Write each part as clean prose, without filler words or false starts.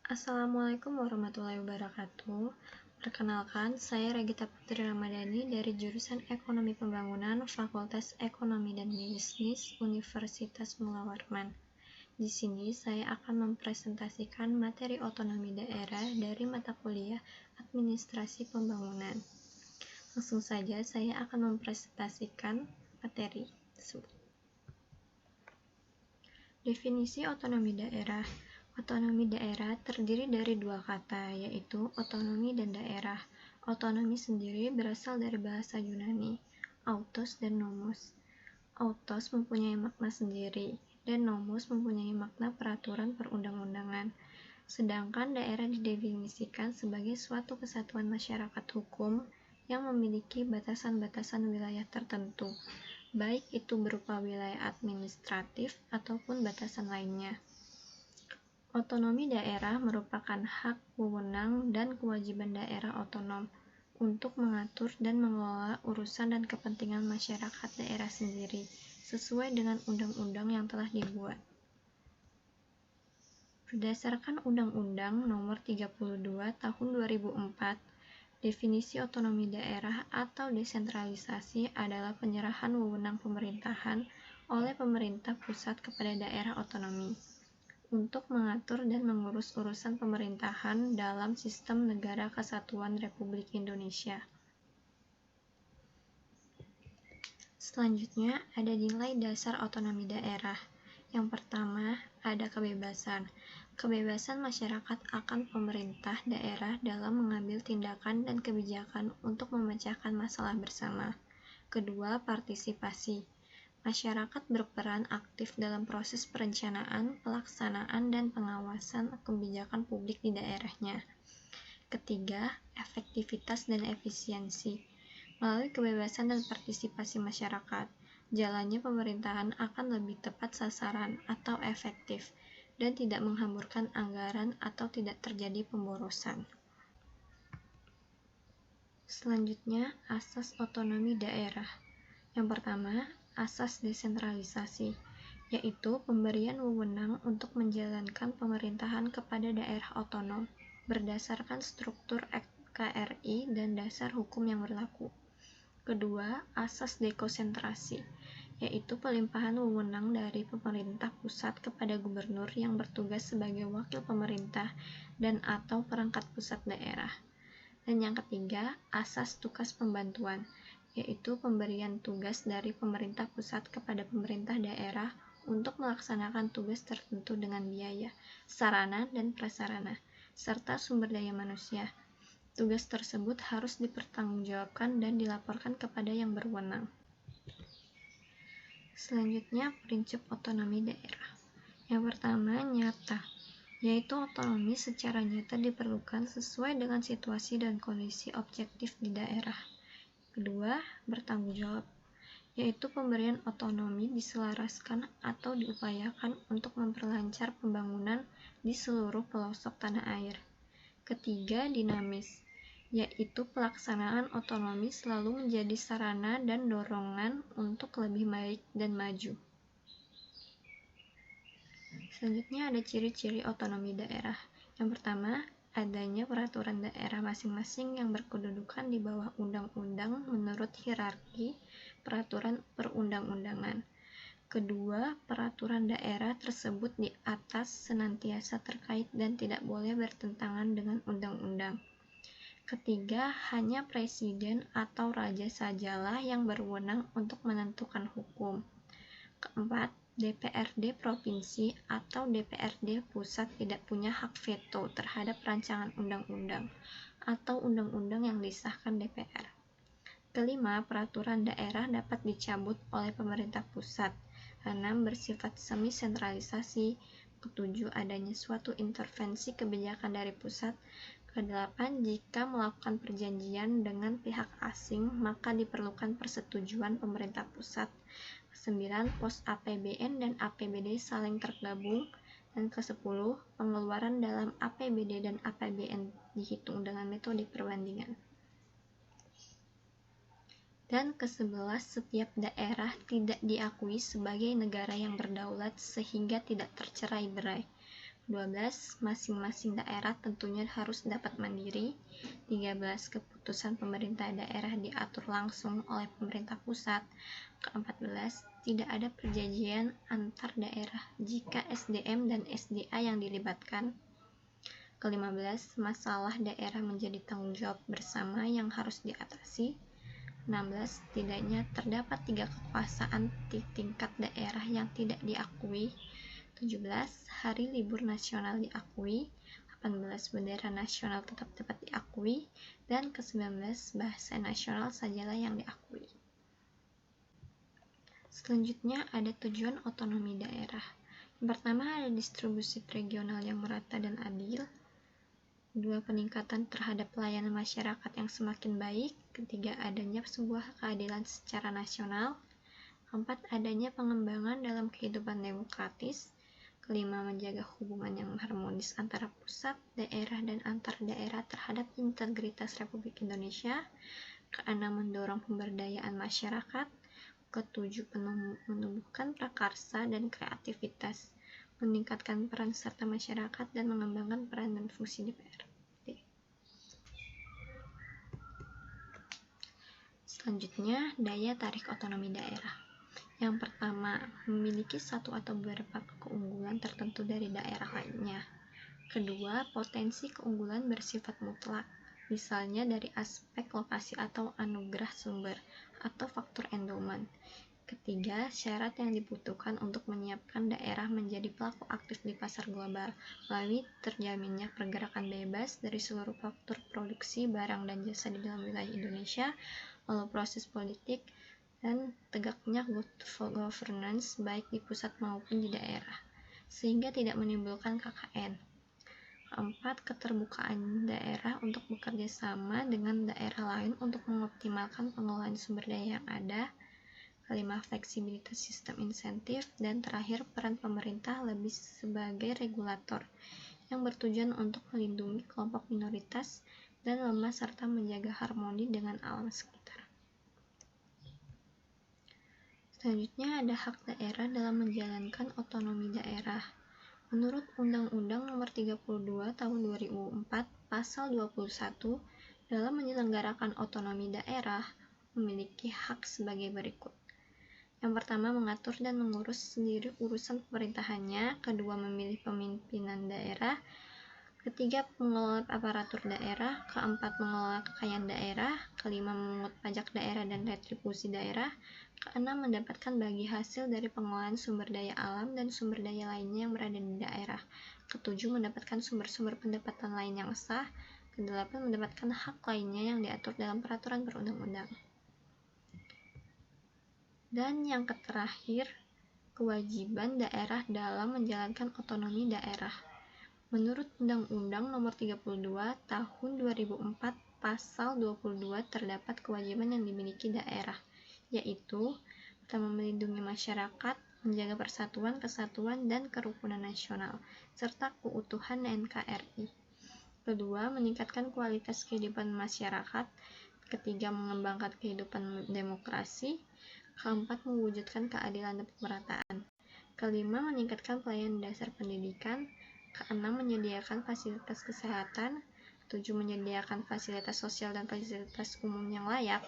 Assalamualaikum warahmatullahi wabarakatuh. Perkenalkan, saya Regita Putri Ramadhani dari jurusan Ekonomi Pembangunan Fakultas Ekonomi dan Bisnis Universitas Mula Warman. Di sini saya akan mempresentasikan materi otonomi daerah dari mata kuliah Administrasi Pembangunan. Langsung saja saya akan mempresentasikan materi tersebut. Definisi otonomi daerah. Otonomi daerah terdiri dari dua kata, yaitu otonomi dan daerah. Otonomi sendiri berasal dari bahasa Yunani, autos dan nomos. Autos mempunyai makna sendiri, dan nomos mempunyai makna peraturan perundang-undangan. Sedangkan daerah didefinisikan sebagai suatu kesatuan masyarakat hukum yang memiliki batasan-batasan wilayah tertentu, baik itu berupa wilayah administratif ataupun batasan lainnya. Otonomi daerah merupakan hak, wewenang, dan kewajiban daerah otonom untuk mengatur dan mengelola urusan dan kepentingan masyarakat daerah sendiri sesuai dengan undang-undang yang telah dibuat. Berdasarkan Undang-Undang Nomor 32 Tahun 2004, definisi otonomi daerah atau desentralisasi adalah penyerahan wewenang pemerintahan oleh pemerintah pusat kepada daerah otonomi untuk mengatur dan mengurus urusan pemerintahan dalam sistem Negara Kesatuan Republik Indonesia. Selanjutnya, ada nilai dasar otonomi daerah. Yang pertama, ada kebebasan. Kebebasan masyarakat akan pemerintah daerah dalam mengambil tindakan dan kebijakan untuk memecahkan masalah bersama. Kedua, partisipasi. Masyarakat berperan aktif dalam proses perencanaan, pelaksanaan, dan pengawasan kebijakan publik di daerahnya. Ketiga, efektivitas dan efisiensi. Melalui kebebasan dan partisipasi masyarakat, jalannya pemerintahan akan lebih tepat sasaran atau efektif, dan tidak menghamburkan anggaran atau tidak terjadi pemborosan. Selanjutnya, asas otonomi daerah. Yang pertama, asas desentralisasi, yaitu pemberian wewenang untuk menjalankan pemerintahan kepada daerah otonom berdasarkan struktur NKRI dan dasar hukum yang berlaku. Kedua, asas dekonsentrasi, yaitu pelimpahan wewenang dari pemerintah pusat kepada gubernur yang bertugas sebagai wakil pemerintah dan atau perangkat pusat daerah. Dan yang ketiga, asas tugas pembantuan, yaitu pemberian tugas dari pemerintah pusat kepada pemerintah daerah untuk melaksanakan tugas tertentu dengan biaya, sarana dan prasarana, serta sumber daya manusia. Tugas tersebut harus dipertanggungjawabkan dan dilaporkan kepada yang berwenang. Selanjutnya, prinsip otonomi daerah. Yang pertama, nyata, yaitu otonomi secara nyata diperlukan sesuai dengan situasi dan kondisi objektif di daerah. Kedua, bertanggung jawab, yaitu pemberian otonomi diselaraskan atau diupayakan untuk memperlancar pembangunan di seluruh pelosok tanah air. Ketiga, dinamis, yaitu pelaksanaan otonomi selalu menjadi sarana dan dorongan untuk lebih baik dan maju. Selanjutnya ada ciri-ciri otonomi daerah. Yang pertama, adanya peraturan daerah masing-masing yang berkedudukan di bawah undang-undang menurut hierarki peraturan perundang-undangan. Kedua, peraturan daerah tersebut di atas senantiasa terkait dan tidak boleh bertentangan dengan undang-undang. Ketiga, hanya presiden atau raja sajalah yang berwenang untuk menentukan hukum. Keempat, DPRD provinsi atau DPRD pusat tidak punya hak veto terhadap rancangan undang-undang atau undang-undang yang disahkan DPR. Kelima, peraturan daerah dapat dicabut oleh pemerintah pusat. Keenam, bersifat semi-sentralisasi. Ketujuh, adanya suatu intervensi kebijakan dari pusat. Kedelapan, jika melakukan perjanjian dengan pihak asing, maka diperlukan persetujuan pemerintah pusat. Kesembilan, pos APBN dan APBD saling tergabung. Dan ke-10, pengeluaran dalam APBD dan APBN dihitung dengan metode perbandingan. Dan ke-11, setiap daerah tidak diakui sebagai negara yang berdaulat sehingga tidak tercerai-berai. 12. Masing-masing daerah tentunya harus dapat mandiri. 13. Keputusan pemerintah daerah diatur langsung oleh pemerintah pusat. Ke-14. Tidak ada perjanjian antar daerah jika SDM dan SDA yang dilibatkan. Ke-15. Masalah daerah menjadi tanggung jawab bersama yang harus diatasi. 16. Setidaknya terdapat 3 kekuasaan di tingkat daerah yang tidak diakui. 17. Hari libur nasional diakui. 18. Bendera nasional tetap dapat diakui. Dan ke-19. Bahasa nasional sajalah yang diakui. Selanjutnya ada tujuan otonomi daerah. Yang pertama ada distribusi regional yang merata dan adil. Kedua, peningkatan terhadap pelayanan masyarakat yang semakin baik. Ketiga, adanya sebuah keadilan secara nasional. Keempat, adanya pengembangan dalam kehidupan demokratis. Kelima, menjaga hubungan yang harmonis antara pusat, daerah, dan antar daerah terhadap integritas Republik Indonesia. Keenam, mendorong pemberdayaan masyarakat. Ketujuh, menumbuhkan prakarsa dan kreativitas, meningkatkan peran serta masyarakat, dan mengembangkan peran dan fungsi DPRD. Selanjutnya, daya tarik otonomi daerah. Yang pertama, memiliki satu atau beberapa keunggulan tertentu dari daerah lainnya. Kedua, potensi keunggulan bersifat mutlak, misalnya dari aspek lokasi atau anugerah sumber, atau faktor endowment. Ketiga, syarat yang dibutuhkan untuk menyiapkan daerah menjadi pelaku aktif di pasar global melalui terjaminnya pergerakan bebas dari seluruh faktor produksi barang dan jasa di dalam wilayah Indonesia melalui proses politik dan tegaknya good governance baik di pusat maupun di daerah, sehingga tidak menimbulkan KKN. Keempat, keterbukaan daerah untuk bekerja sama dengan daerah lain untuk mengoptimalkan pengelolaan sumber daya yang ada. Kelima, fleksibilitas sistem insentif. Dan terakhir, peran pemerintah lebih sebagai regulator yang bertujuan untuk melindungi kelompok minoritas dan lemah serta menjaga harmoni dengan alam sekitar. Selanjutnya ada hak daerah dalam menjalankan otonomi daerah. Menurut Undang-Undang Nomor 32 Tahun 2004, Pasal 21, dalam menyelenggarakan otonomi daerah memiliki hak sebagai berikut. Yang pertama, mengatur dan mengurus sendiri urusan pemerintahannya. Kedua, memilih pemimpinan daerah. Ketiga, mengelola aparatur daerah. Keempat, mengelola kekayaan daerah. Kelima, memungut pajak daerah dan retribusi daerah. Keenam, mendapatkan bagi hasil dari pengelolaan sumber daya alam dan sumber daya lainnya yang berada di daerah. Ketujuh, mendapatkan sumber-sumber pendapatan lain yang sah. Kedelapan, mendapatkan hak lainnya yang diatur dalam peraturan perundang-undang. Dan yang terakhir, kewajiban daerah dalam menjalankan otonomi daerah. Menurut Undang-Undang Nomor 32 Tahun 2004 Pasal 22 terdapat kewajiban yang dimiliki daerah, yaitu pertama, melindungi masyarakat, menjaga persatuan, kesatuan, dan kerukunan nasional, serta keutuhan NKRI. Kedua, meningkatkan kualitas kehidupan masyarakat. Ketiga, mengembangkan kehidupan demokrasi. Keempat, mewujudkan keadilan dan pemerataan. Kelima, meningkatkan pelayanan dasar pendidikan. Keenam, menyediakan fasilitas kesehatan. 7, menyediakan fasilitas sosial dan fasilitas umum yang layak.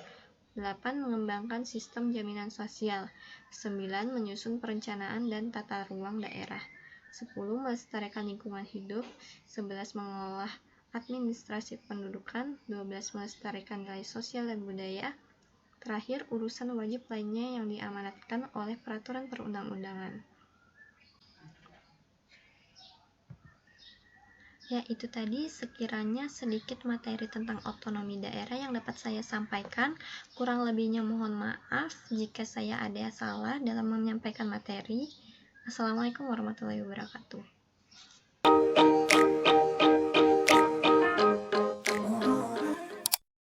8, mengembangkan sistem jaminan sosial. 9, menyusun perencanaan dan tata ruang daerah. 10, melestarikan lingkungan hidup. 11, mengolah administrasi pendudukan. 12, melestarikan nilai sosial dan budaya. Terakhir, urusan wajib lainnya yang diamanatkan oleh peraturan perundang-undangan. Ya, itu tadi sekiranya sedikit materi tentang otonomi daerah yang dapat saya sampaikan. Kurang lebihnya mohon maaf jika saya ada salah dalam menyampaikan materi. Assalamualaikum warahmatullahi wabarakatuh.